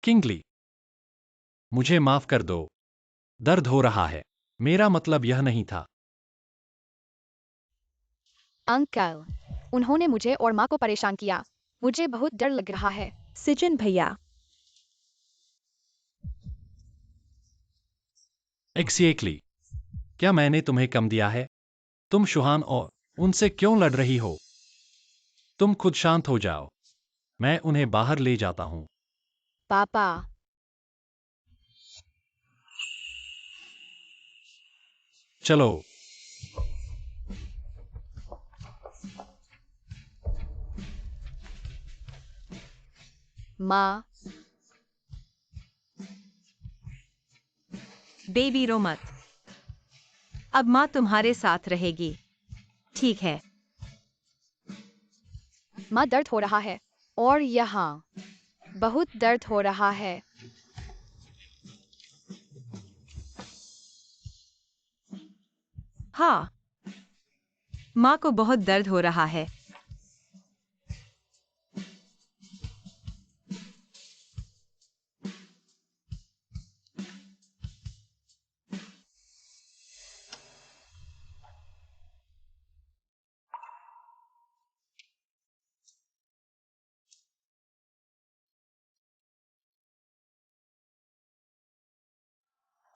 Kingly, मुझे माफ कर दो। दर्द हो रहा है। मेरा मतलब यह नहीं था। अंकल, उन्होंने मुझे और माँ को परेशान किया। मुझे बहुत डर लग रहा है। सिजन भैया, एक्जेक्टली। क्या मैंने तुम्हें कम दिया है? तुम शुहान और उनसे क्यों लड़ रही हो? तुम खुद शांत हो जाओ। मैं उन्हें बाहर ले जाता हूँ। पापा, चलो। माँ, बेबी रो मत। अब माँ तुम्हारे साथ रहेगी, ठीक है? माँ दर्द हो रहा है। और यहाँ बहुत दर्द हो रहा है। हाँ, माँ को बहुत दर्द हो रहा है।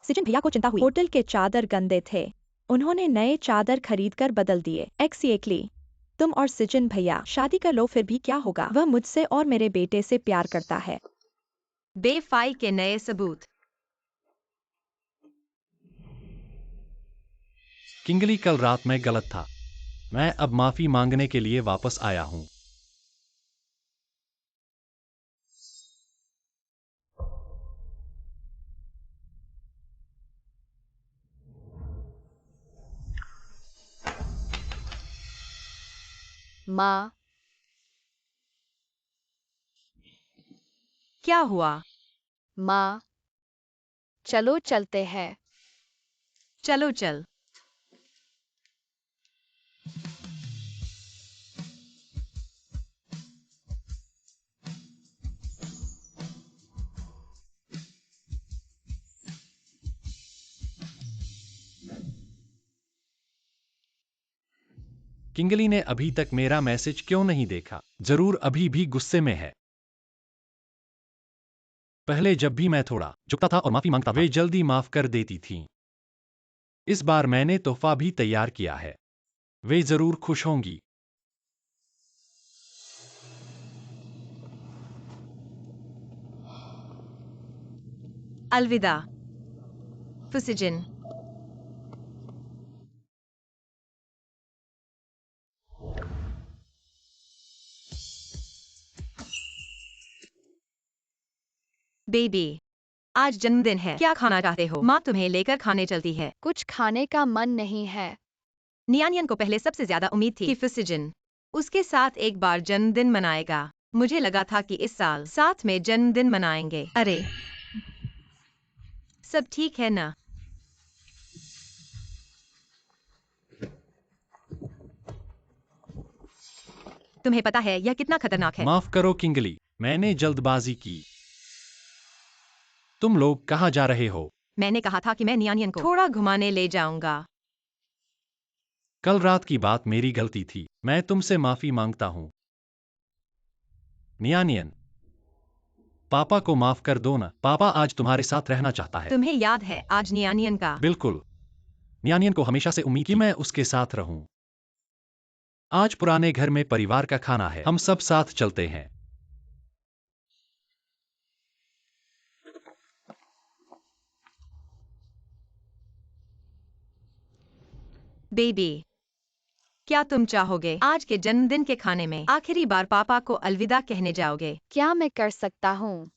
सिजन भैया को चिंता हुई। होटल के चादर गंदे थे। उन्होंने नए चादर खरीदकर बदल दिए। एक्जेक्टली। तुम और सिजन भैया शादी कर लो, फिर भी क्या होगा? वह मुझसे और मेरे बेटे से प्यार करता है। बेफाई के नए सबूत। किंगली, कल रात में गलत था। मैं अब माफी मांगने के लिए वापस आया हूँ। माँ, क्या हुआ? माँ, चलो चलते हैं। चलो चल। किंगली ने अभी तक मेरा मैसेज क्यों नहीं देखा? जरूर अभी भी गुस्से में है। पहले जब भी मैं थोड़ा झुकता था और माफी मांगता था, वे जल्दी माफ कर देती थीं। इस बार मैंने तोहफा भी तैयार किया है। वे जरूर खुश होंगी। अलविदा फुसिजिन। बेबी, आज जन्मदिन है। क्या खाना चाहते हो? माँ तुम्हें लेकर खाने चलती है। कुछ खाने का मन नहीं है। नियानियन को पहले सबसे ज्यादा उम्मीद थी कि फिसिजिन उसके साथ एक बार जन्मदिन मनाएगा। मुझे लगा था कि इस साल साथ में जन्मदिन मनाएंगे। अरे, सब ठीक है ना? तुम्हें पता है यह कितना खतरनाक है? माफ करो किंगली, मैंने जल्दबाजी की। तुम लोग कहाँ जा रहे हो? मैंने कहा था कि मैं नियानियन को थोड़ा घुमाने ले जाऊंगा। कल रात की बात मेरी गलती थी। मैं तुमसे माफी मांगता हूँ। नियानियन, पापा को माफ कर दो ना। पापा आज तुम्हारे साथ रहना चाहता है। तुम्हें याद है आज नियानियन का? बिल्कुल। नियानियन को हमेशा से उम्मीद कि मैं उसके साथ रहूं। आज पुराने घर में परिवार का खाना है। हम सब साथ चलते हैं। बेबी, क्या तुम चाहोगे आज के जन्मदिन के खाने में आखिरी बार पापा को अलविदा कहने जाओगे? क्या मैं कर सकता हूँ?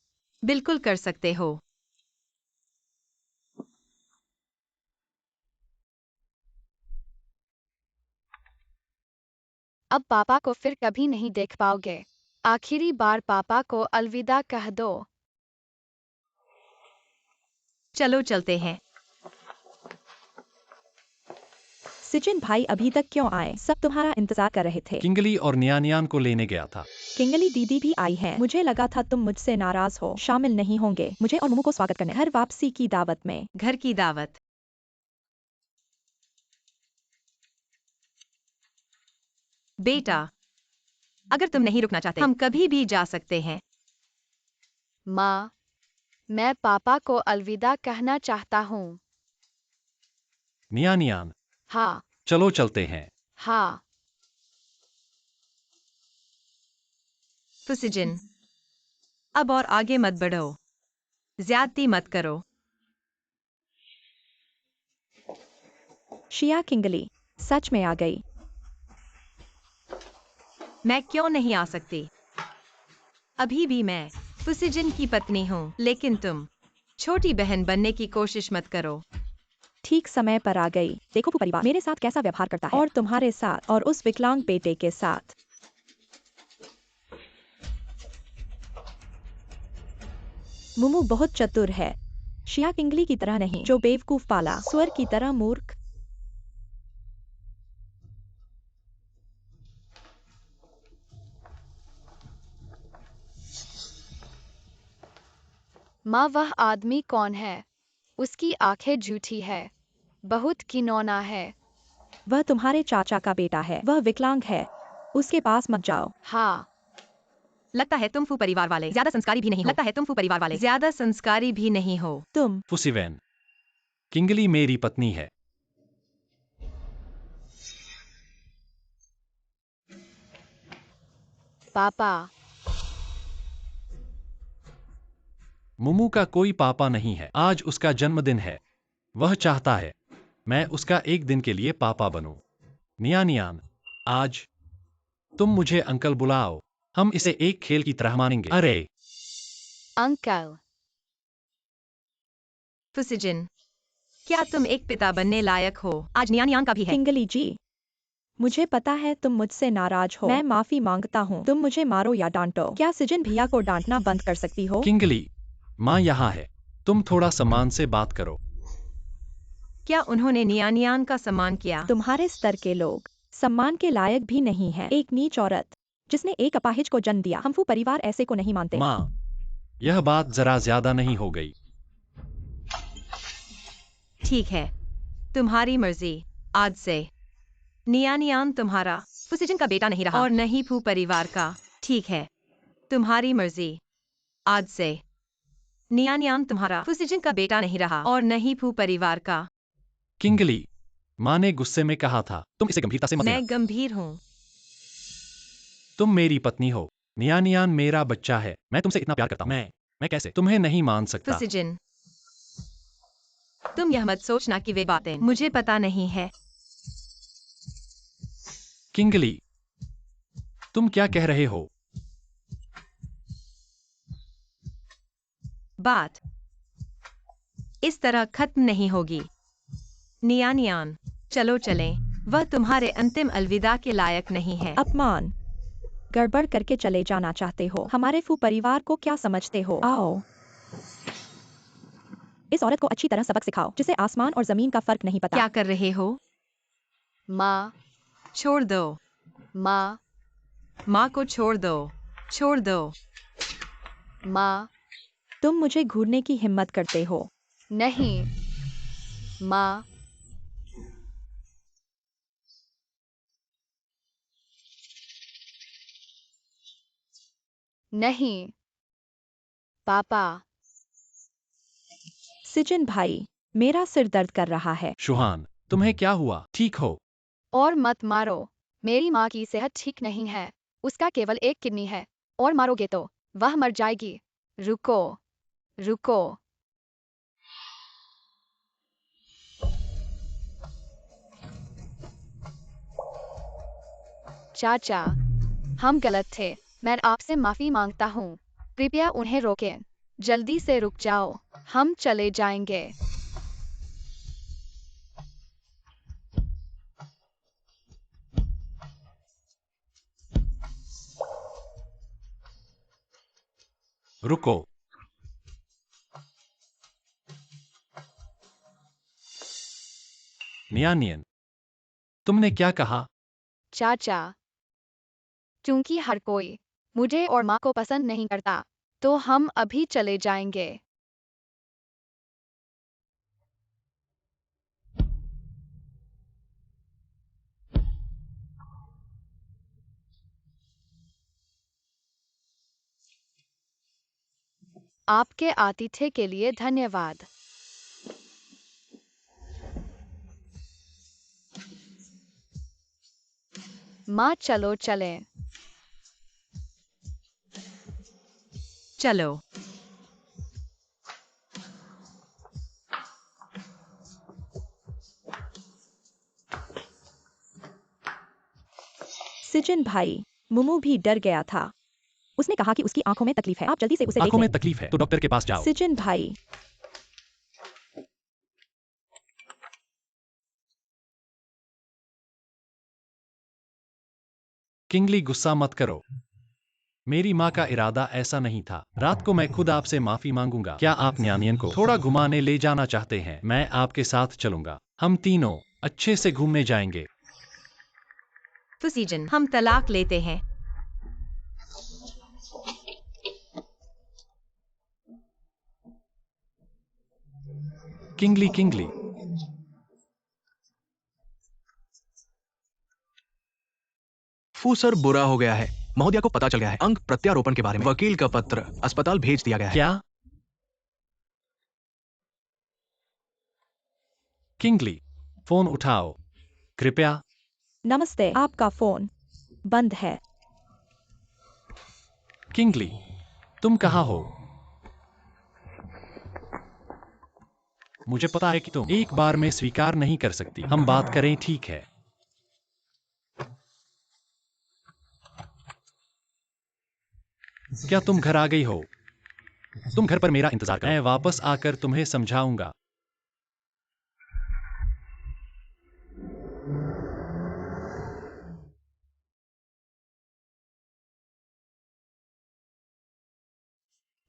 बिल्कुल कर सकते हो। अब पापा को फिर कभी नहीं देख पाओगे। आखिरी बार पापा को अलविदा कह दो। चलो चलते हैं। सिजन भाई अभी तक क्यों आए? सब तुम्हारा इंतजार कर रहे थे। किंगली और नियानियान को लेने गया था। किंगली दीदी भी आई है। मुझे लगा था तुम मुझसे नाराज हो, शामिल नहीं होंगे। मुझे और मुमू को स्वागत करने घर वापसी की दावत में। घर की दावत। बेटा, अगर तुम नहीं रुकना चाहते, हम कभी भी जा सकते हैं। माँ, मैं पापा को अलविदा कहना चाहता हूँ। नियानियान, हाँ, चलो चलते हैं। हाँ। फुसिजिन, अब और आगे मत बढ़ो, ज्यादती मत करो। शिया किंगली सच में आ गई। मैं क्यों नहीं आ सकती? अभी भी मैं फुसिजिन की पत्नी हूँ, लेकिन तुम छोटी बहन बनने की कोशिश मत करो। ठीक समय पर आ गई। देखो परिवार मेरे साथ कैसा व्यवहार करता है, और तुम्हारे साथ और उस विकलांग बेटे के साथ। मुमू बहुत चतुर है, शिया किंगली की तरह नहीं जो बेवकूफ पाला स्वर की तरह मूर्ख। माँ, वह आदमी कौन है? उसकी आंखें झूठी है, बहुत घिनौना है। वह तुम्हारे चाचा का बेटा है, वह विकलांग है, उसके पास मत जाओ। हाँ, लगता है तुम फू परिवार वाले ज्यादा संस्कारी भी नहीं हो। लगता है तुम फू परिवार वाले ज्यादा संस्कारी भी नहीं हो। तुम फुसिवैन, किंगली मेरी पत्नी है। पापा। मुमू का कोई पापा नहीं है। आज उसका जन्मदिन है। वह चाहता है मैं उसका एक दिन के लिए पापा बनूं। नियानियान, आज तुम मुझे अंकल बुलाओ। हम इसे एक खेल की तरह मानेंगे। अरे, अंकल। फुसिजिन, क्या तुम एक पिता बनने लायक हो? आज नियानियान का भी है। किंगली जी, मुझे पता है तुम मुझसे नाराज हो। मैं माफी मांगता हूँ। तुम मुझे मारो या डांटो। क्या सिजन भैया को डांटना बंद कर सकती हो? किंगली, माँ यहाँ है। तुम थोड़ा सम्मान से बात करो। क्या उन्होंने नियानियान का सम्मान किया? तुम्हारे स्तर के लोग सम्मान के लायक भी नहीं है। एक नीच औरत जिसने एक अपाहिज को जन्म दिया। हमफू परिवार ऐसे को नहीं मानते। माँ, यह बात जरा ज्यादा नहीं हो गई? ठीक है, तुम्हारी मर्जी। आज से नियानियान तुम्हारा फुसिजिन का बेटा नहीं रहा और नहीं फू परिवार का। ठीक है, तुम्हारी मर्जी। आज से नियानियान तुम्हारा फुसिजिन का बेटा नहीं रहा और नहीं फू परिवार का। किंगली, माँ ने गुस्से में कहा था। तुम इसे गंभीरता से मत लेना। मैं गंभीर हूँ। तुम मेरी पत्नी हो। नियानियान मेरा बच्चा है। मैं तुमसे इतना प्यार करता हूँ। मैं कैसे तुम्हें नहीं मान सकता? फुसिजिन, तुम यह मत सोचना कि वे बातें मुझे पता नहीं है। किंगली, तुम क्या कह रहे हो? बात इस तरह खत्म नहीं होगी। नियानियान, चलो चलें। वह तुम्हारे अंतिम अलविदा के लायक नहीं है। अपमान गड़बड़ करके चले जाना चाहते हो। हमारे फू परिवार को क्या समझते हो? आओ, इस औरत को अच्छी तरह सबक सिखाओ जिसे आसमान और जमीन का फर्क नहीं पता। क्या कर रहे हो? माँ, छोड़ दो। माँ, माँ को छोड़ दो। छोड़ दो। माँ। तुम मुझे घूरने की हिम्मत करते हो। नहीं, माँ। नहीं, पापा। सिजन भाई, मेरा सिर दर्द कर रहा है। शुहान, तुम्हें क्या हुआ? ठीक हो? और मत मारो। मेरी माँ की सेहत ठीक नहीं है। उसका केवल एक किडनी है, और मारोगे तो वह मर जाएगी। रुको, रुको। चाचा, हम गलत थे। मैं आपसे माफी मांगता हूँ। कृपया उन्हें रोकें। जल्दी से रुक जाओ। हम चले जाएंगे। रुको। नियानियन, तुमने क्या कहा? चाचा, क्योंकि हर कोई मुझे और माँ को पसंद नहीं करता, तो हम अभी चले जाएंगे। आपके आतिथ्य के लिए धन्यवाद। माँ चलो चलें। चलो। सिजन भाई, मुमू भी डर गया था। उसने कहा कि उसकी आंखों में तकलीफ है, आप जल्दी से उसे देख आंखों में लें। तकलीफ है तो डॉक्टर के पास जाओ। सिजन भाई, किंगली गुस्सा मत करो। मेरी माँ का इरादा ऐसा नहीं था। रात को मैं खुद आपसे माफी मांगूंगा। क्या आप न्यानियन को थोड़ा घुमाने ले जाना चाहते हैं? मैं आपके साथ चलूंगा। हम तीनों अच्छे से घूमने जाएंगे। फुसीजन, हम तलाक लेते हैं। किंगली किंगली, फू सर बुरा हो गया है। महोदया को पता चल गया है अंक प्रत्यारोपण के बारे में। वकील का पत्र अस्पताल भेज दिया गया है। क्या? किंगली, फोन उठाओ कृपया। नमस्ते, आपका फोन बंद है। किंगली, तुम कहाँ हो? मुझे पता है कि तुम एक बार में स्वीकार नहीं कर सकती। हम बात करें, ठीक है? क्या तुम घर आ गई हो? तुम घर पर मेरा इंतजार करो। मैं वापस आकर तुम्हें समझाऊंगा।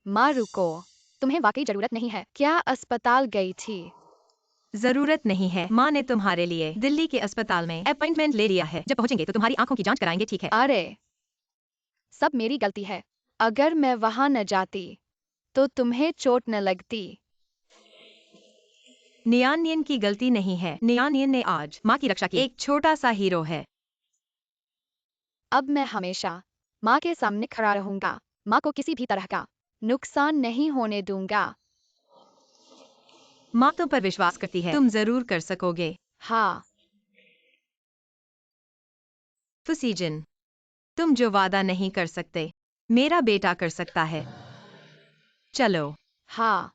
माँ रुको, तुम्हें वाकई जरूरत नहीं है। क्या अस्पताल गई थी? जरूरत नहीं है। माँ ने तुम्हारे लिए दिल्ली के अस्पताल में अपॉइंटमेंट ले लिया है। जब पहुंचेंगे तो तुम्हारी आंखों की जांच कराएंगे, ठीक है? अरे, सब मेरी गलती है। अगर मैं वहां न जाती, तो तुम्हें चोट न लगती। नियानियन की गलती नहीं है। नियानियन ने आज माँ की रक्षा की। एक छोटा सा हीरो है। अब मैं हमेशा माँ के सामने खड़ा रहूंगा। माँ को किसी भी तरह का नुकसान नहीं होने दूंगा। माँ तुम पर विश्वास करती है। तुम जरूर कर सकोगे। हाँ, फुसीजन, तुम जो वादा नहीं कर सकते, मेरा बेटा कर सकता है। चलो। हाँ।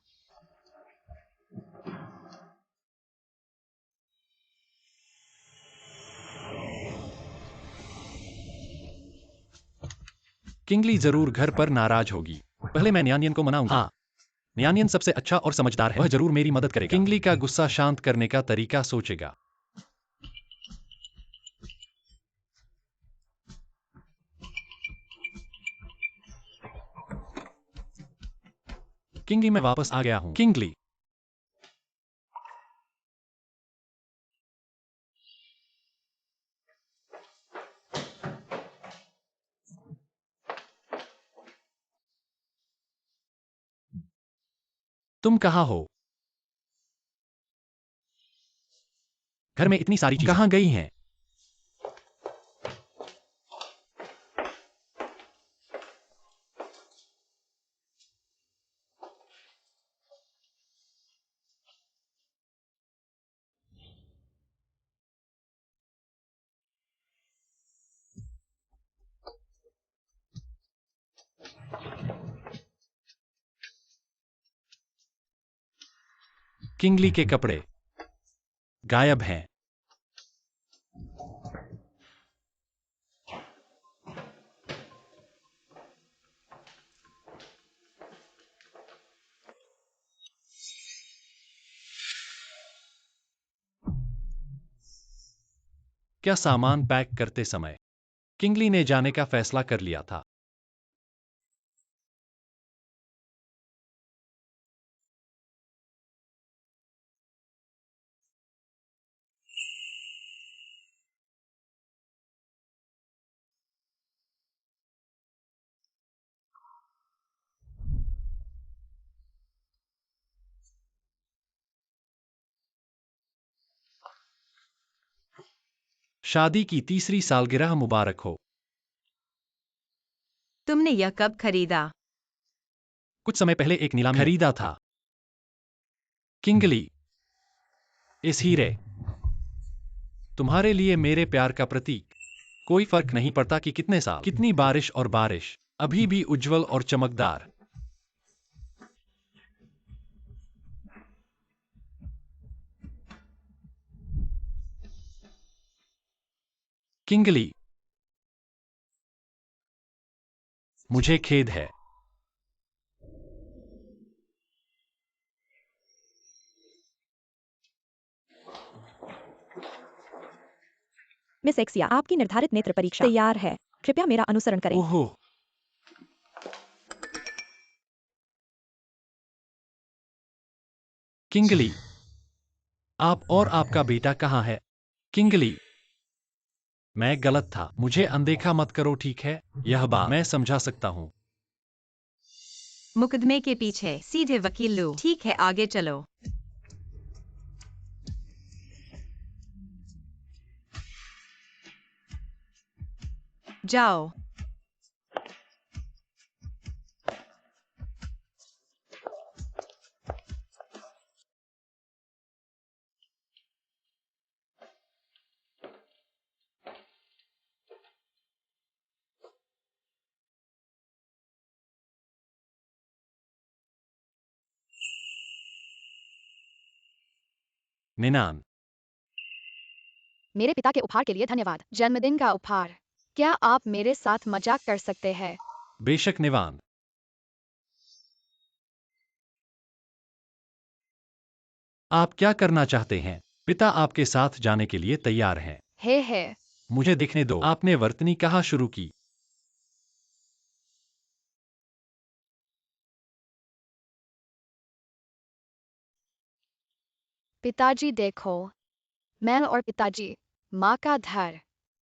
किंगली जरूर घर पर नाराज होगी। पहले मैं न्यानियन को मनाऊंगा। हाँ, न्यानियन सबसे अच्छा और समझदार है। वह जरूर मेरी मदद करेगा। किंगली का गुस्सा शांत करने का तरीका सोचेगा। किंगली, मैं वापस आ गया हूँ। किंगली, तुम कहाँ हो? घर में इतनी सारी चीजें कहाँ गई हैं? किंगली के कपड़े गायब हैं। क्या सामान पैक करते समय किंगली ने जाने का फैसला कर लिया था? शादी की तीसरी सालगिरह मुबारक हो। तुमने यह कब खरीदा? कुछ समय पहले एक नीलामी में खरीदा था। किंगली, इस हीरे, तुम्हारे लिए मेरे प्यार का प्रतीक। कोई फर्क नहीं पड़ता कि कितने साल, कितनी बारिश और बारिश, अभी भी उज्जवल और चमकदार। किंगली, मुझे खेद है। मिस एक्सिया, आपकी निर्धारित नेत्र परीक्षा तैयार है। कृपया मेरा अनुसरण करें। ओहो, किंगली, आप और आपका बेटा कहाँ है? किंगली, मैं गलत था। मुझे अनदेखा मत करो, ठीक है? यह बात मैं समझा सकता हूँ। मुकदमे के पीछे सीधे वकील लो। ठीक है, आगे चलो। जाओ। निनान, मेरे पिता के उपहार के लिए धन्यवाद। जन्मदिन का उपहार। क्या आप मेरे साथ मजाक कर सकते हैं? बेशक निवान। आप क्या करना चाहते हैं? पिता आपके साथ जाने के लिए तैयार हैं। है। मुझे देखने दो। आपने वर्तनी कहाँ शुरू की? पिताजी देखो, मैं और पिताजी, माँ का धर,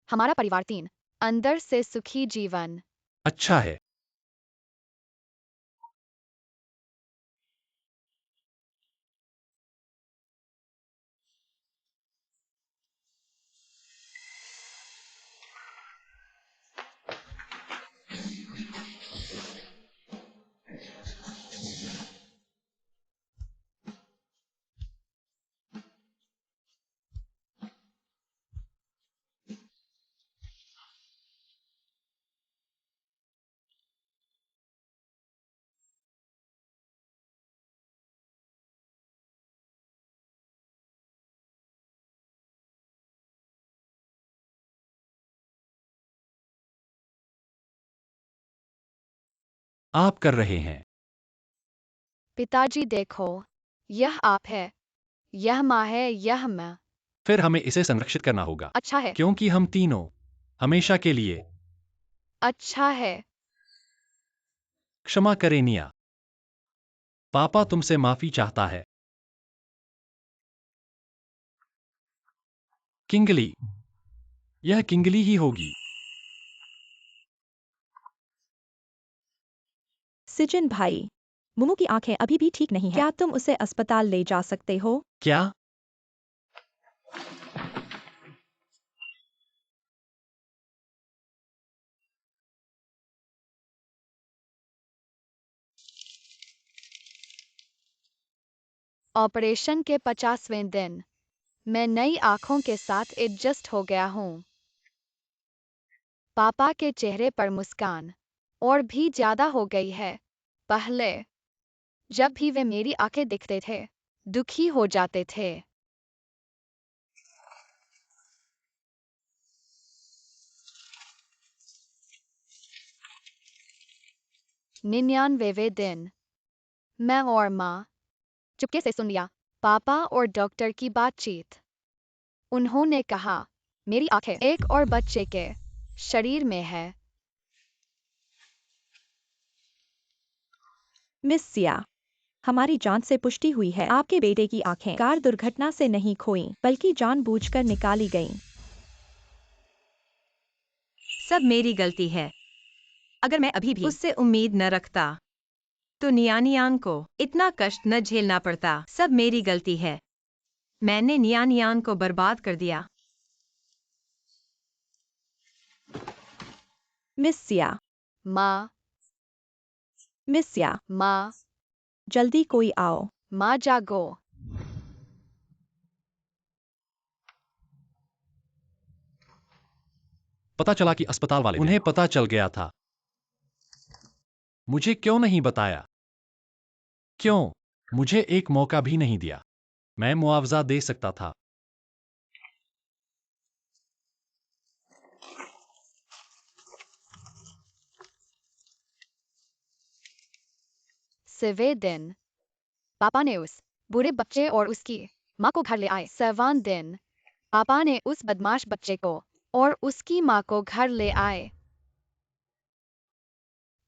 हमारा परिवार, तीन, अंदर से सुखी जीवन। अच्छा है। आप कर रहे हैं। पिताजी देखो, यह आप है, यह माँ है, यह मैं। फिर हमें इसे संरक्षित करना होगा, अच्छा है। क्योंकि हम तीनों हमेशा के लिए। अच्छा है। क्षमा करें निया, पापा तुमसे माफी चाहता है। किंगली, यह किंगली ही होगी। सिजन भाई, मुमू की आंखें अभी भी ठीक नहीं हैं। क्या तुम उसे अस्पताल ले जा सकते हो? क्या? ऑपरेशन के 50वें दिन, मैं नई आंखों के साथ एडजस्ट हो गया हूँ। पापा के चेहरे पर मुस्कान और भी ज्यादा हो गई है। पहले जब भी वे मेरी आंखें दिखते थे, दुखी हो जाते थे। 99वें दिन, मैं और माँ, चुपके से सुन लिया पापा और डॉक्टर की बातचीत। उन्होंने कहा, मेरी आंखें एक और बच्चे के शरीर में है। मिस सिया, हमारी जांच से पुष्टि हुई है, आपके बेटे की आंखें कार दुर्घटना से नहीं खोईं, बल्कि जानबूझकर निकाली गईं। सब मेरी गलती है। अगर मैं अभी भी उससे उम्मीद न रखता, तो नियानियान को इतना कष्ट न झेलना पड़ता। सब मेरी गलती है। मैंने नियानियान को बर्बाद कर दिया। मिस सिया, माँ, मिस सिया, माँ, जल्दी कोई आओ। माँ जागो। पता चला कि अस्पताल वाले उन्हें पता चल गया था। मुझे क्यों नहीं बताया? क्यों? मुझे एक मौका भी नहीं दिया। मैं मुआवजा दे सकता था। सवे दिन पापा ने उस बुरे बच्चे और उसकी माँ को घर ले आए। सवां दिन पापा ने उस बदमाश बच्चे को और उसकी माँ को घर ले आए।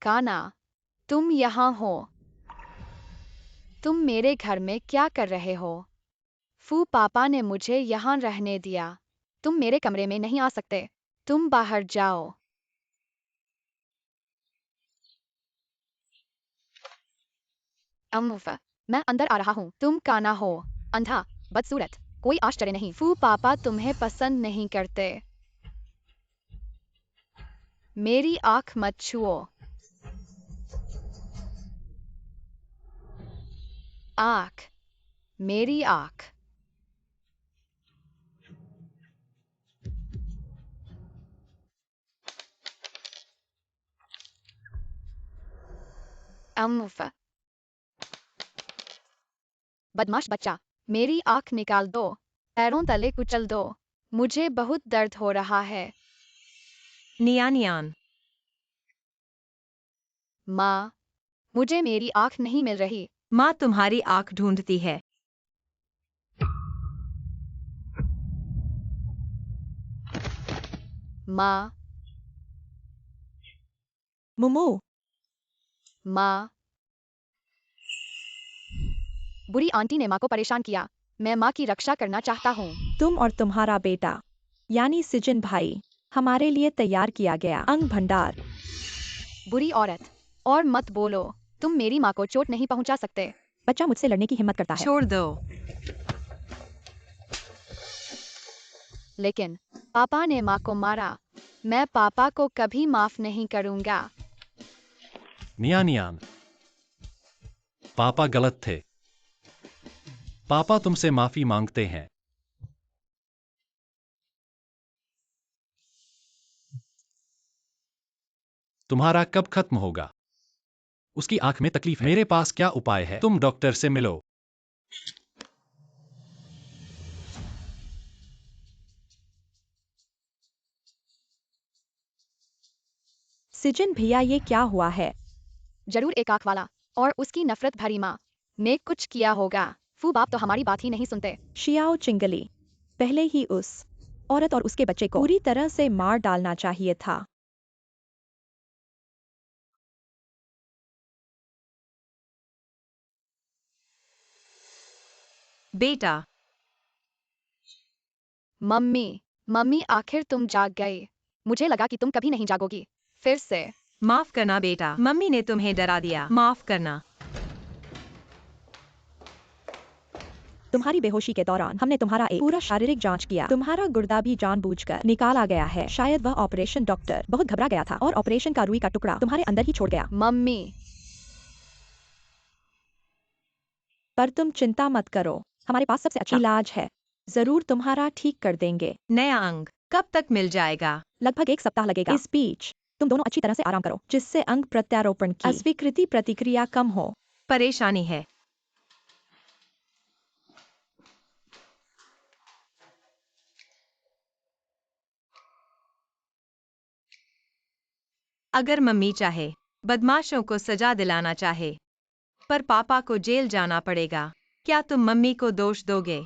काना, तुम यहाँ हो। तुम मेरे घर में क्या कर रहे हो? फू, पापा ने मुझे यहाँ रहने दिया। तुम मेरे कमरे में नहीं आ सकते। तुम बाहर जाओ। अम्मुफा, मैं अंदर आ रहा हूँ। तुम काना हो, अंधा, बदसूरत, कोई आश्चर्य नहीं। फू, पापा तुम्हें पसंद नहीं करते। मेरी आँख मत छुओ। आँख, मेरी आँख। अम्मुफा, बदमाश बच्चा, मेरी आँख निकाल दो। पैरों तले कुचल दो। मुझे बहुत दर्द हो रहा है। नियानियान, माँ, मुझे मेरी आँख नहीं मिल रही। माँ तुम्हारी आँख ढूंढती है। माँ, मुमू, माँ। बुरी आंटी ने माँ को परेशान किया। मैं माँ की रक्षा करना चाहता हूँ। तुम और तुम्हारा बेटा, यानी सिजन भाई, हमारे लिए तैयार किया गया अंग भंडार। बुरी औरत, और मत बोलो। तुम मेरी माँ को चोट नहीं पहुँचा सकते। बच्चा मुझसे लड़ने की हिम्मत करता है। छोड़ दो। लेकिन पापा ने माँ को मारा। मैं पापा को कभी माफ नहीं करूँगा। नियानियान, पापा गलत थे। पापा तुमसे माफी मांगते हैं। तुम्हारा कब खत्म होगा? उसकी आंख में तकलीफ है। मेरे पास क्या उपाय है? तुम डॉक्टर से मिलो। सिजन भैया, ये क्या हुआ है? जरूर एक आँख वाला और उसकी नफरत भरी माँ ने कुछ किया होगा। फू, बाप तो हमारी बात ही नहीं सुनते। शियाओ चिंगली, पहले ही उस औरत और उसके बच्चे को पूरी तरह से मार डालना चाहिए था। बेटा, मम्मी, मम्मी, आखिर तुम जाग गई। मुझे लगा कि तुम कभी नहीं जागोगी। फिर से। माफ करना बेटा, मम्मी ने तुम्हें डरा दिया। माफ करना। तुम्हारी बेहोशी के दौरान हमने तुम्हारा एक पूरा शारीरिक जांच किया। तुम्हारा गुर्दा भी जानबूझकर निकाला गया है। शायद वह ऑपरेशन डॉक्टर बहुत घबरा गया था और ऑपरेशन का रुई का टुकड़ा तुम्हारे अंदर ही छोड़ गया। मम्मी, पर तुम चिंता मत करो, हमारे पास सबसे अच्छा इलाज है। जरूर तुम्हारा ठीक कर देंगे। नया अंग कब तक मिल जाएगा? लगभग 1 सप्ताह लगेगा। इस बीच तुम दोनों अच्छी तरह से आराम करो, जिससे अंग प्रत्यारोपण की अस्वीकृति प्रतिक्रिया कम हो। परेशानी है। अगर मम्मी चाहे, बदमाशों को सजा दिलाना चाहे, पर पापा को जेल जाना पड़ेगा, क्या तुम मम्मी को दोष दोगे?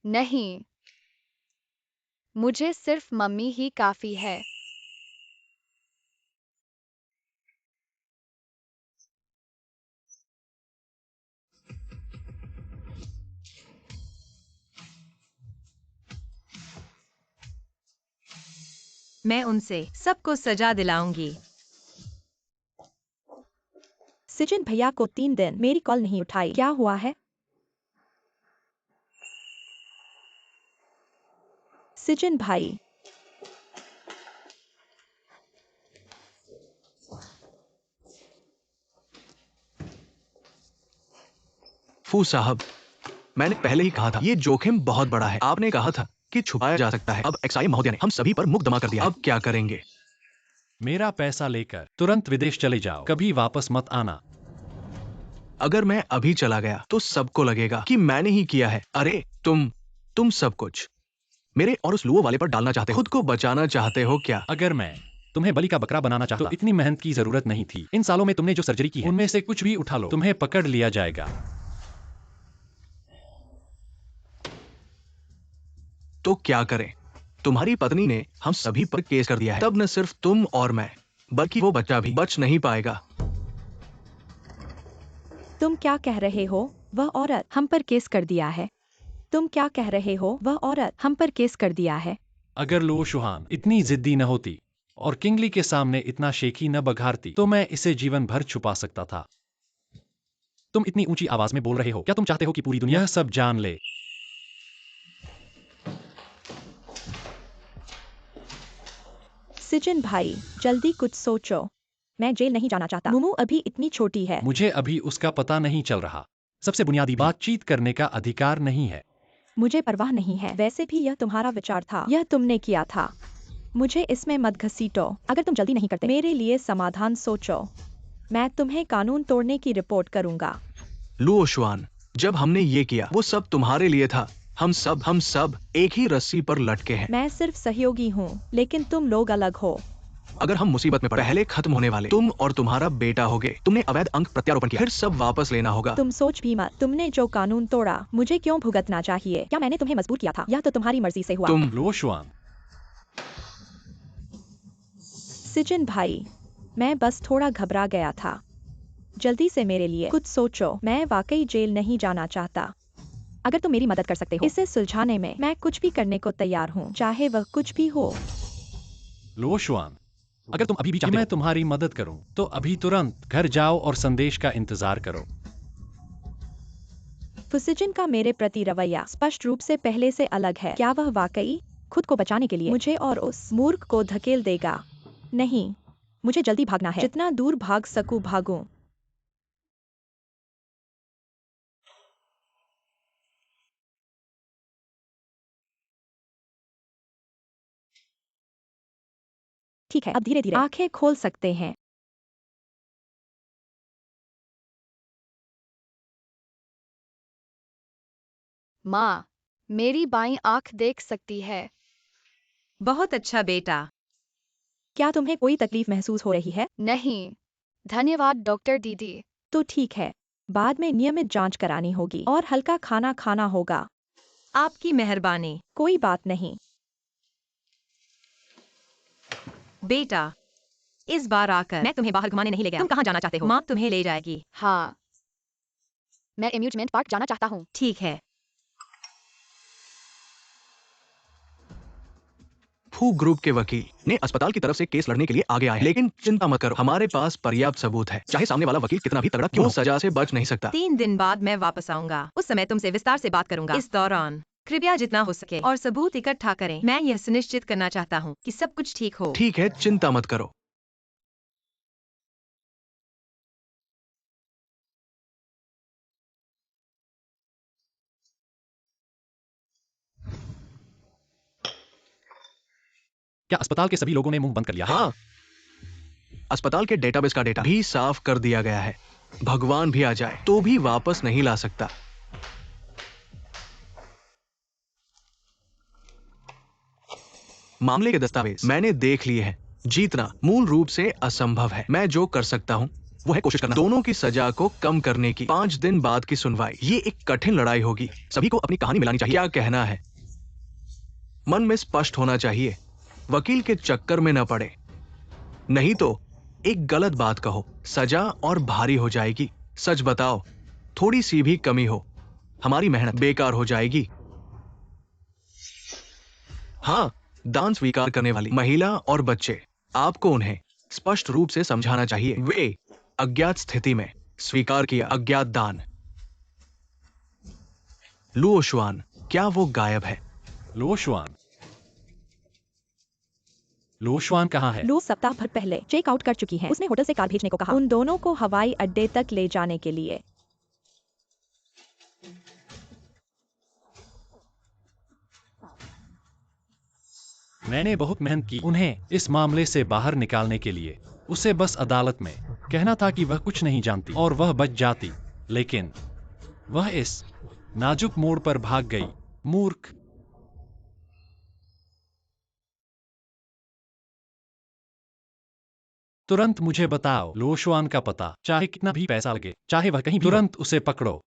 नहीं। मुझे सिर्फ मम्मी ही काफी है। मैं उनसे सबको सजा दिलाऊंगी। सिजन भैया को 3 दिन मेरी कॉल नहीं उठाई, क्या हुआ है? सिजन भाई, फू साहब, मैंने पहले ही कहा था ये जोखिम बहुत बड़ा है। आपने कहा था कि छुपाया जा सकता है। अब एक्साई महोदय ने हम सभी पर मुकदमा कर दिया। अब क्या करेंगे? मेरा पैसा लेकर तुरंत विदेश चले जाओ, कभी वापस मत आना। अगर मैं अभी चला गया तो सबको लगेगा कि मैंने ही किया है। अरे तुम सब कुछ मेरे और उस लुओ वाले पर डालना चाहते हो। खुद को बचाना चाहते हो क्या? अगर मैं तुम्हें बलि का बकरा बनाना चाहता तो इतनी मेहनत की जरूरत नहीं थी। इन सालों में तुमने जो सर्जरी की है उनमें से कुछ भी उठा लो, तुम्हें पकड़ लिया जाएगा। तो क्या करें? तुम्हारी पत्नी ने हम सभी पर केस कर दिया है। तब न सिर्फ तुम और मैं, बल्कि वो बच्चा भी बच नहीं पाएगा। तुम क्या कह रहे हो? वह औरत हम पर केस कर दिया है। तुम क्या कह रहे हो? वह औरत हम पर केस कर दिया है। अगर लो शुहान इतनी जिद्दी न होती और किंगली के सामने इतना शेखी न बघारती तो मैं इसे जीवन भर छुपा सकता था। तुम इतनी ऊंची आवाज में बोल रहे हो, क्या तुम चाहते हो कि पूरी दुनिया यह सब जान ले? सिजन भाई, जल्दी कुछ सोचो। मैं जेल नहीं जाना चाहता। मुमू अभी इतनी छोटी है। मुझे अभी उसका पता नहीं चल रहा। सबसे बुनियादी बातचीत करने का अधिकार नहीं है। मुझे परवाह नहीं है। वैसे भी यह तुम्हारा विचार था, यह तुमने किया था। मुझे इसमें मत घसीटो। अगर तुम जल्दी नहीं करते, मेरे लिए समाधान सोचो। मैं तुम्हें कानून तोड़ने की रिपोर्ट करूंगा। लुओ शुआन, जब हमने ये किया वो सब तुम्हारे लिए था। हम सब एक ही रस्सी पर लटके हैं। मैं सिर्फ सहयोगी हूँ, लेकिन तुम लोग अलग हो। अगर हम मुसीबत में पड़े, पहले खत्म होने वाले तुम और तुम्हारा बेटा होगे। तुमने अवैध अंक प्रत्यारोपण किया, फिर सब वापस लेना होगा। तुम सोच भी मत। तुमने जो कानून तोड़ा, मुझे क्यों भुगतना चाहिए? क्या मैंने तुम्हें मजबूर किया था, या तो तुम्हारी मर्जी से हुआ? लो शुआन, सिजन भाई, मैं बस थोड़ा घबरा गया था। जल्दी से मेरे लिए कुछ सोचो। मैं वाकई जेल नहीं जाना चाहता। अगर तुम मेरी मदद कर सकते हो इसे सुलझाने में, मैं कुछ भी करने को तैयार हूँ, चाहे वह कुछ भी हो। लो शुआन, अगर तुम अभी भी चाहते हो मैं तुम्हारी मदद करूं, तो अभी तुरंत घर जाओ और संदेश का इंतजार करो। फुसिजन का मेरे प्रति रवैया स्पष्ट रूप से पहले से अलग है। क्या वह वाकई खुद को बचाने के लिए मुझे और उस मूर्ख को धकेल देगा? नहीं, मुझे जल्दी भागना है। जितना दूर भाग सकूं भागूं। ठीक है, अब धीरे धीरे आंखें खोल सकते हैं। माँ, मेरी बाईं आंख देख सकती है। बहुत अच्छा बेटा। क्या तुम्हें कोई तकलीफ महसूस हो रही है? नहीं, धन्यवाद डॉक्टर दीदी। तो ठीक है, बाद में नियमित जांच करानी होगी और हल्का खाना खाना होगा। आपकी मेहरबानी। कोई बात नहीं। बेटा, इस बार आकर मैं तुम्हें बाहर घुमाने नहीं ले गया। तुम कहाँ जाना चाहते हो? माँ तुम्हें ले जाएगी। हाँ, मैं एम्यूजमेंट पार्क जाना चाहता हूँ। ठीक है। फू ग्रुप के वकील ने अस्पताल की तरफ से केस लड़ने के लिए आगे आए हैं। लेकिन चिंता मत करो, हमारे पास पर्याप्त सबूत है। चाहे सामने वाला वकील कितना भी तगड़ा क्यों हो, सजा से बच नहीं सकता। 3 दिन बाद मैं वापस आऊंगा। उस समय तुमसे विस्तार से बात करूंगा। इस दौरान कृपया जितना हो सके और सबूत इकट्ठा करें। मैं यह सुनिश्चित करना चाहता हूँ कि सब कुछ ठीक हो। ठीक है, चिंता मत करो। क्या अस्पताल के सभी लोगों ने मुंह बंद कर लिया है? हाँ, अस्पताल के डेटाबेस का डेटा भी साफ कर दिया गया है। भगवान भी आ जाए तो भी वापस नहीं ला सकता। मामले के दस्तावेज मैंने देख लिए हैं। जीतना मूल रूप से असंभव है। मैं जो कर सकता हूँ वो है कोशिश करना। दोनों की सजा को कम करने की। 5 दिन बाद की सुनवाई। ये एक कठिन लड़ाई होगी। सभी को अपनी कहानी मिलानी चाहिए। क्या कहना है? मन में स्पष्ट होना चाहिए। वकील के चक्कर में न पड़े, नहीं तो एक गलत बात कहो, सजा और भारी हो जाएगी। सच बताओ, थोड़ी सी भी कमी हो, हमारी मेहनत बेकार हो जाएगी। हाँ, दान स्वीकार करने वाली महिला और बच्चे, आपको उन्हें स्पष्ट रूप से समझाना चाहिए। वे अज्ञात स्थिति में स्वीकार किया अज्ञात दान। लुओ शुआन, क्या वो गायब है? लो शुआन, लो शुआन कहाँ है? लो सप्ताह भर पहले चेक आउट कर चुकी हैं। उसने होटल से कार भेजने को कहा, उन दोनों को हवाई अड्डे तक ले जाने के लिए। मैंने बहुत मेहनत की उन्हें इस मामले से बाहर निकालने के लिए। उसे बस अदालत में कहना था कि वह कुछ नहीं जानती और वह बच जाती, लेकिन वह इस नाजुक मोड़ पर भाग गई। मूर्ख। तुरंत मुझे बताओ लोशवान का पता, चाहे कितना भी पैसा लगे, चाहे वह कहीं भी हो। तुरंत उसे पकड़ो।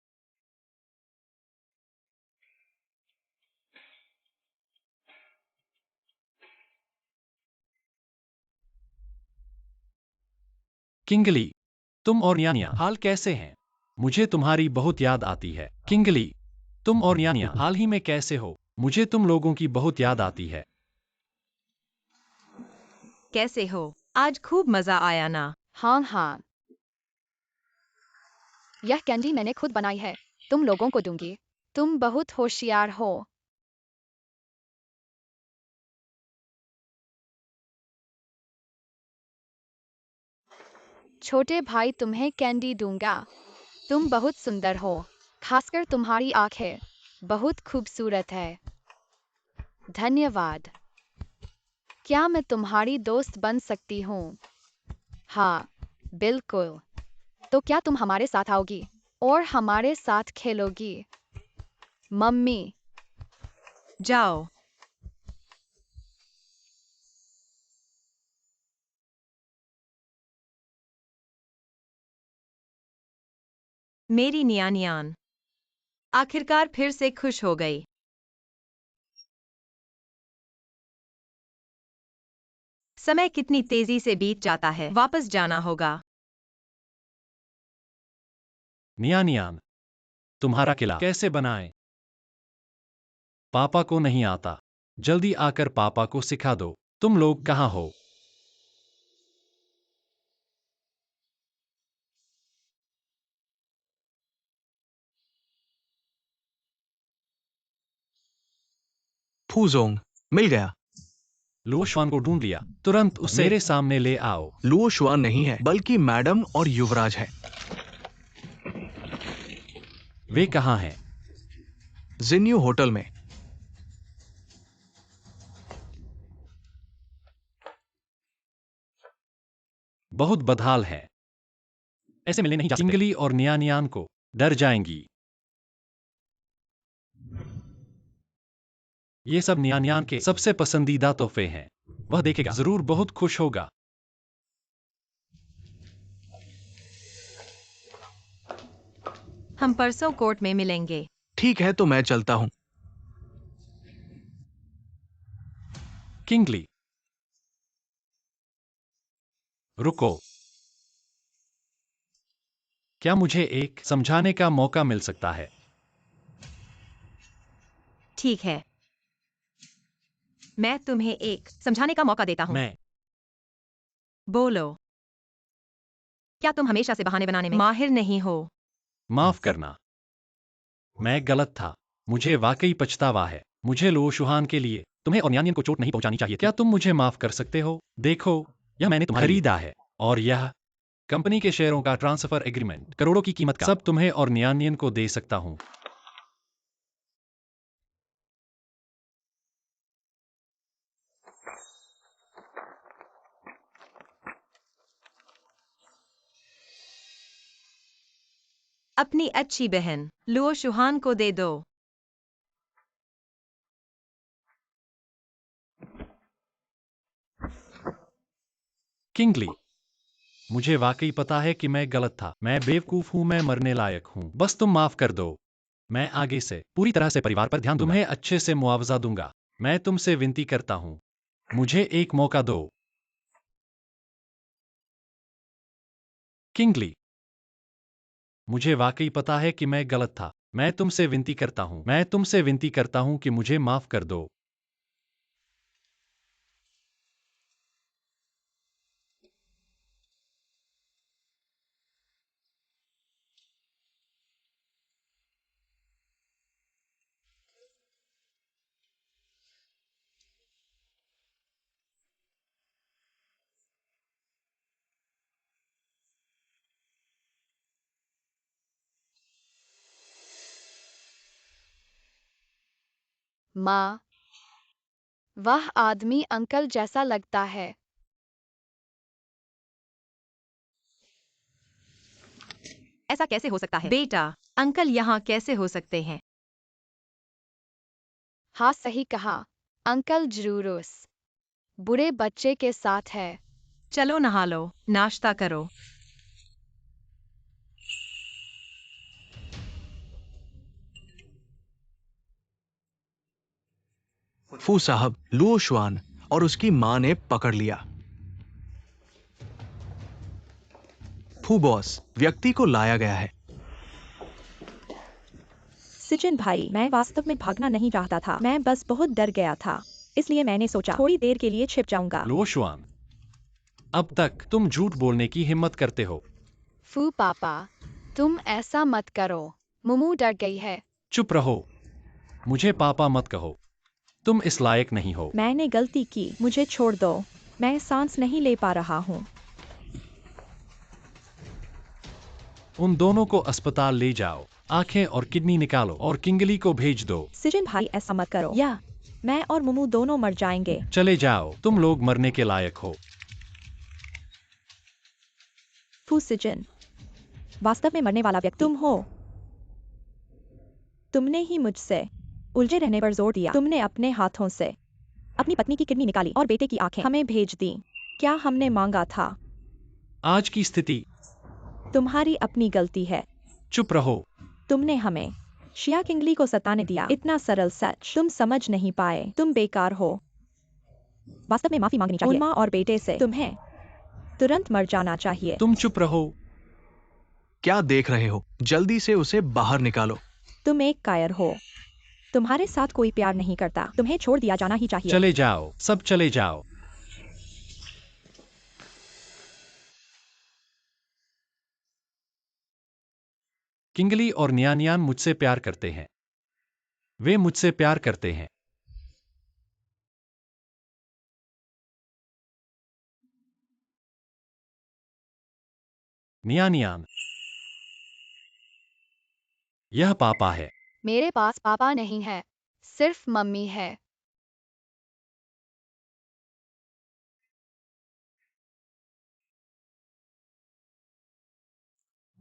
किंगली, तुम और न्यान्या हाल कैसे हैं? मुझे तुम्हारी बहुत याद आती है। किंगली, तुम और न्यान्या हाल ही में कैसे हो? मुझे तुम लोगों की बहुत याद आती है। कैसे हो? आज खूब मजा आया ना? हाँ हाँ, यह कैंडी मैंने खुद बनाई है, तुम लोगों को दूंगी। तुम बहुत होशियार हो। छोटे भाई, तुम्हें कैंडी दूंगा। तुम बहुत सुंदर हो, खासकर तुम्हारी आंखें बहुत खूबसूरत है। धन्यवाद। क्या मैं तुम्हारी दोस्त बन सकती हूँ? हाँ, बिल्कुल। तो क्या तुम हमारे साथ आओगी और हमारे साथ खेलोगी? मम्मी, जाओ। मेरी न्यान्यान आखिरकार फिर से खुश हो गई। समय कितनी तेजी से बीत जाता है। वापस जाना होगा। नियानियान, तुम्हारा किला कैसे बनाएं? पापा को नहीं आता। जल्दी आकर पापा को सिखा दो। तुम लोग कहाँ हो? फूजोंग, मिल गया। लोशवान को ढूंढ लिया। तुरंत उसे मेरे सामने ले आओ। लुओ शुआन नहीं है, बल्कि मैडम और युवराज है। वे कहाँ हैं? जिन्यू होटल में। बहुत बदहाल है। ऐसे मिलने नहीं जा सकते। किंगली और नियानियान को डर जाएंगी। ये सब नियानियान के सबसे पसंदीदा तोहफे हैं। वह देखेगा, जरूर बहुत खुश होगा। हम परसों कोर्ट में मिलेंगे। ठीक है, तो मैं चलता हूँ। किंगली, रुको। क्या मुझे एक समझाने का मौका मिल सकता है? ठीक है, मैं तुम्हें एक समझाने का मौका देता हूँ। मैं बोलो। क्या तुम हमेशा से बहाने बनाने में माहिर नहीं हो? माफ करना, मैं गलत था। मुझे वाकई पछतावा है। मुझे लो शुहान के लिए तुम्हें और न्यानियन को चोट नहीं पहुंचानी चाहिए। क्या तुम मुझे माफ कर सकते हो? देखो, यह मैंने तुम्हारे खरीदा है, और यह कंपनी के शेयरों का ट्रांसफर एग्रीमेंट, करोड़ों की कीमत का, सब तुम्हें और न्यानियन को दे सकता हूं। अपनी अच्छी बहन लुओ शुहान को दे दो। किंगली, मुझे वाकई पता है कि मैं गलत था। मैं बेवकूफ हूं, मैं मरने लायक हूं। बस तुम माफ कर दो। मैं आगे से पूरी तरह से परिवार पर ध्यान दूंगा। तुम्हें अच्छे से मुआवजा दूंगा। मैं तुमसे विनती करता हूं, मुझे एक मौका दो। किंगली, मुझे वाकई पता है कि मैं गलत था। मैं तुमसे विनती करता हूं, मैं तुमसे विनती करता हूं कि मुझे माफ कर दो। माँ, वह आदमी अंकल जैसा लगता है। ऐसा कैसे हो सकता है? बेटा, अंकल यहाँ कैसे हो सकते हैं? हाँ, सही कहा। अंकल जरूर उस बुरे बच्चे के साथ है। चलो नहा लो, नाश्ता करो। फू साहब लुओ शुआन और उसकी मां ने पकड़ लिया। फू बॉस, व्यक्ति को लाया गया है। सिजन भाई, मैं वास्तव में भागना नहीं चाहता था, मैं बस बहुत डर गया था, इसलिए मैंने सोचा थोड़ी देर के लिए छिप जाऊंगा। लो शुआन, अब तक तुम झूठ बोलने की हिम्मत करते हो। फू पापा, तुम ऐसा मत करो। मुमू डर गई है। चुप रहो, मुझे पापा मत कहो, तुम इस लायक नहीं हो। मैंने गलती की, मुझे छोड़ दो, मैं सांस नहीं ले पा रहा हूँ। उन दोनों को अस्पताल ले जाओ, आंखें और किडनी निकालो और किंगली को भेज दो। सिजन भाई ऐसा मत करो, या मैं और मुमू दोनों मर जाएंगे। चले जाओ, तुम लोग मरने के लायक हो। फू सिजन, वास्तव में मरने वाला व्यक्ति तुम हो। तुमने ही मुझसे उलझे रहने पर जोर दिया। तुमने अपने हाथों से अपनी पत्नी की किडनी निकाली और बेटे की आंखें हमें भेज दी। क्या हमने मांगा था? आज की स्थिति। तुम्हारी अपनी गलती है। चुप रहो। तुमने हमें शिया किंगली को सताने दिया। इतना सरल सच तुम समझ नहीं पाए। तुम बेकार हो। वास्तव में माफी मांगनी चाहिए। उन माँ और बेटे से तुम्हें तुरंत मर जाना चाहिए। तुम चुप रहो। क्या देख रहे हो? जल्दी से उसे बाहर निकालो। तुम एक कायर हो। तुम्हारे साथ कोई प्यार नहीं करता। तुम्हें छोड़ दिया जाना ही चाहिए। चले जाओ, सब चले जाओ। किंगली और न्यानियान मुझसे प्यार करते हैं। वे मुझसे प्यार करते हैं। न्यानियान, यह पापा है। मेरे पास पापा नहीं है, सिर्फ मम्मी है।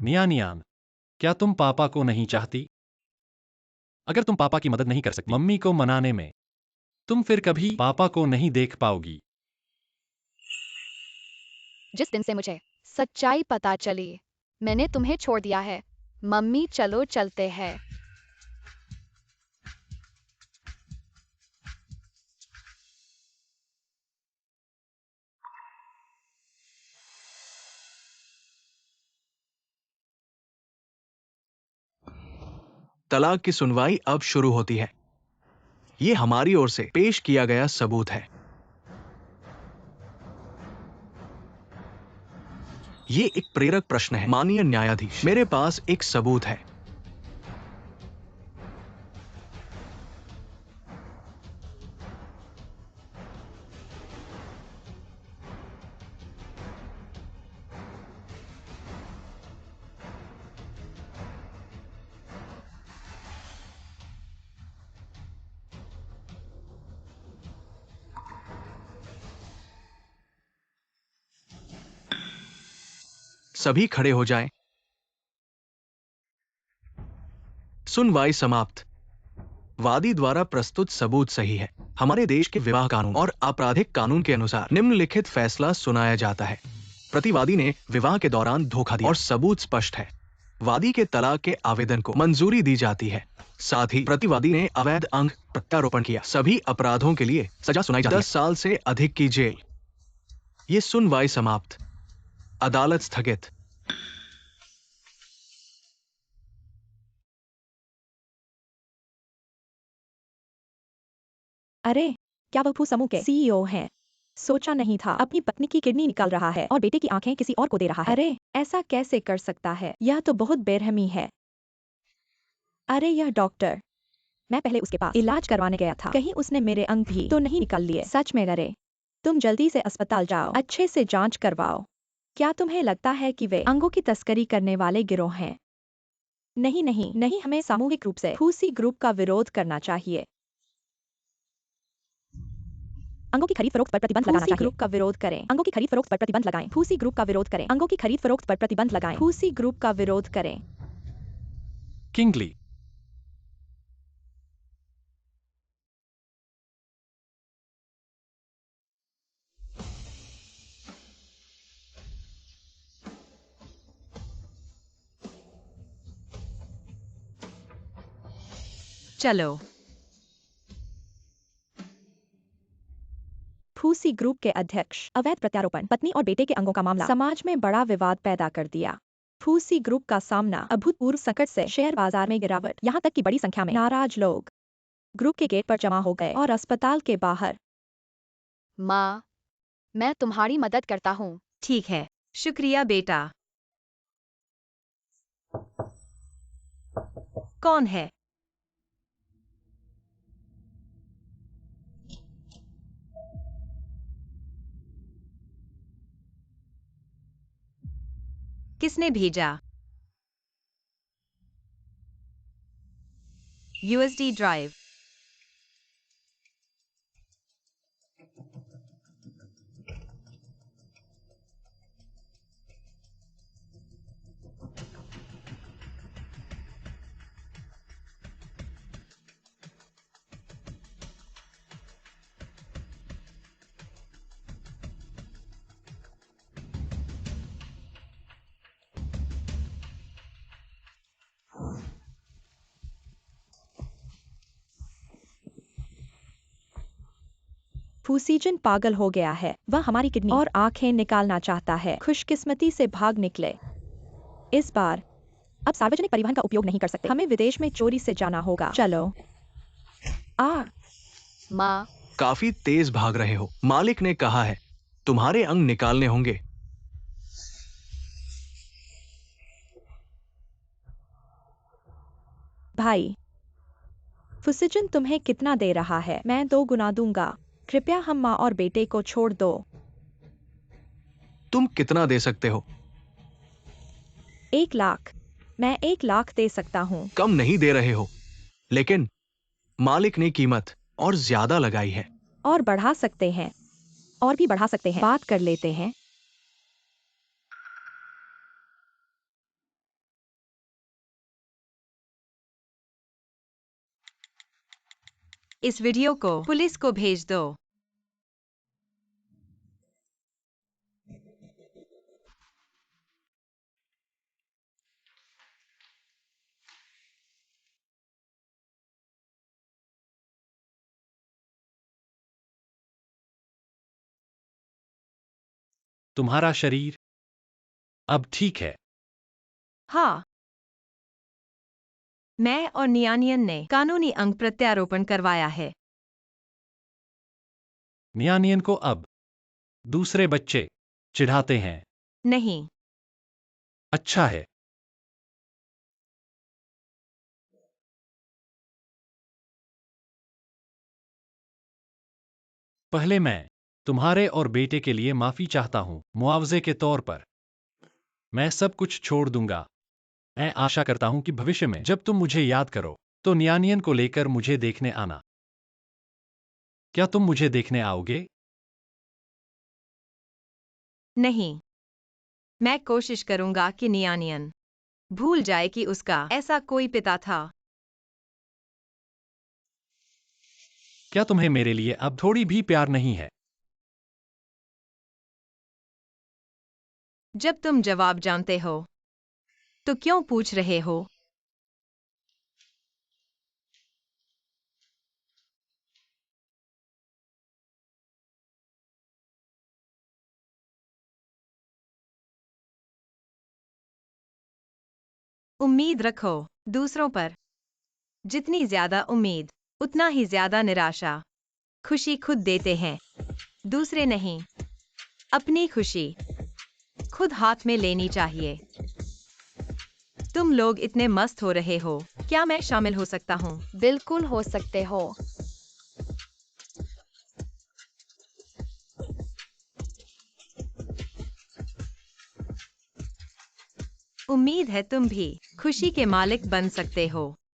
न्यानियान, क्या तुम पापा को नहीं चाहती? अगर तुम पापा की मदद नहीं कर सकती मम्मी को मनाने में, तुम फिर कभी पापा को नहीं देख पाओगी। जिस दिन से मुझे सच्चाई पता चली, मैंने तुम्हें छोड़ दिया है। मम्मी, चलो चलते हैं। तलाक की सुनवाई अब शुरू होती है। ये हमारी ओर से पेश किया गया सबूत है। ये एक प्रेरक प्रश्न है। माननीय न्यायाधीश, मेरे पास एक सबूत है। सभी खड़े हो जाएं। सुनवाई समाप्त। वादी द्वारा प्रस्तुत सबूत सही है। हमारे देश के विवाह कानून और आपराधिक कानून के अनुसार निम्नलिखित फैसला सुनाया जाता है। प्रतिवादी ने विवाह के दौरान धोखा दिया और सबूत स्पष्ट है। वादी के तलाक के आवेदन को मंजूरी दी जाती है। साथ ही प्रतिवादी ने अवैध अंग प्रत्यारोपण किया। सभी अपराधों के लिए सजा सुनाई जाती है। 10 साल से अधिक की जेल। ये सुनवाई समाप्त। अदालत स्थगित। अरे, क्या वह फू समूह के सीईओ हैं? सोचा नहीं था। अपनी पत्नी की किडनी निकाल रहा है और बेटे की आंखें किसी और को दे रहा है। अरे, ऐसा कैसे कर सकता है? यह तो बहुत बेरहमी है। अरे यह डॉक्टर, मैं पहले उसके पास इलाज करवाने गया था। कहीं उसने मेरे अंग भी तो नहीं निकाल लिए? सच में अरे, तुम जल्दी से अस्पताल जाओ, अच्छे से जांच करवाओ। क्या तुम्हें लगता है कि वे अंगों की तस्करी करने वाले गिरोह हैं? नहीं नहीं नहीं, हमें सामूहिक रूप से फूसी ग्रुप का विरोध करना चाहिए। अंगों की खरीद फरोख्त पर प्रतिबंध लगाना चाहिए। ग्रुप का विरोध करें। अंगों की खरीद फरोख्त पर प्रतिबंध लगाएं। फूसी ग्रुप का विरोध करें। अंगों की खरीद फरोख्त पर प्रतिबंध लगाएं। फूसी ग्रुप का विरोध करें। किंगली। चलो। फूसी ग्रुप के अध्यक्ष अवैध प्रत्यारोपण पत्नी और बेटे के अंगों का मामला समाज में बड़ा विवाद पैदा कर दिया। फूसी ग्रुप का सामना अभूतपूर्व संकट से शेयर बाजार में गिरावट, यहाँ तक कि बड़ी संख्या में नाराज लोग ग्रुप के गेट पर जमा हो गए और अस्पताल के बाहर। माँ, मैं तुम्हारी मदद करता हूँ। ठीक है, शुक्रिया बेटा। कौन है? किसने भेजा? USD drive. फूसीजन पागल हो गया है। वह हमारी किडनी और आंखें निकालना चाहता है। खुशकिस्मती से भाग निकले। इस बार अब सार्वजनिक परिवहन का उपयोग नहीं कर सकते। हमें विदेश में चोरी से जाना होगा। चलो। माँ, काफी तेज भाग रहे हो। मालिक ने कहा है तुम्हारे अंग निकालने होंगे। भाई, फूसीजन तुम्हें कितना दे रहा है? मैं 2 गुना दूंगा। कृपया हम माँ और बेटे को छोड़ दो। तुम कितना दे सकते हो? 1 लाख। मैं 1 लाख दे सकता हूँ। कम नहीं दे रहे हो, लेकिन मालिक ने कीमत और ज्यादा लगाई है। और बढ़ा सकते हैं। और भी बढ़ा सकते हैं। बात कर लेते हैं। इस वीडियो को पुलिस को भेज दो। तुम्हारा शरीर अब ठीक है। हाँ, मैं और नियानियन ने कानूनी अंग प्रत्यारोपण करवाया है। नियानियन को अब दूसरे बच्चे चिढ़ाते हैं। नहीं। अच्छा है। पहले मैं तुम्हारे और बेटे के लिए माफी चाहता हूं, मुआवजे के तौर पर। मैं सब कुछ छोड़ दूंगा। मैं आशा करता हूं कि भविष्य में जब तुम मुझे याद करो तो नियानियन को लेकर मुझे देखने आना। क्या तुम मुझे देखने आओगे? नहीं। मैं कोशिश करूंगा कि नियानियन भूल जाए कि उसका ऐसा कोई पिता था। क्या तुम्हें मेरे लिए अब थोड़ी भी प्यार नहीं है? जब तुम जवाब जानते हो तो क्यों पूछ रहे हो? उम्मीद रखो दूसरों पर। जितनी ज्यादा उम्मीद, उतना ही ज्यादा निराशा। खुशी खुद देते हैं, दूसरे नहीं। अपनी खुशी खुद हाथ में लेनी चाहिए। तुम लोग इतने मस्त हो रहे हो, क्या मैं शामिल हो सकता हूँ? बिल्कुल हो सकते हो। उम्मीद है तुम भी खुशी के मालिक बन सकते हो।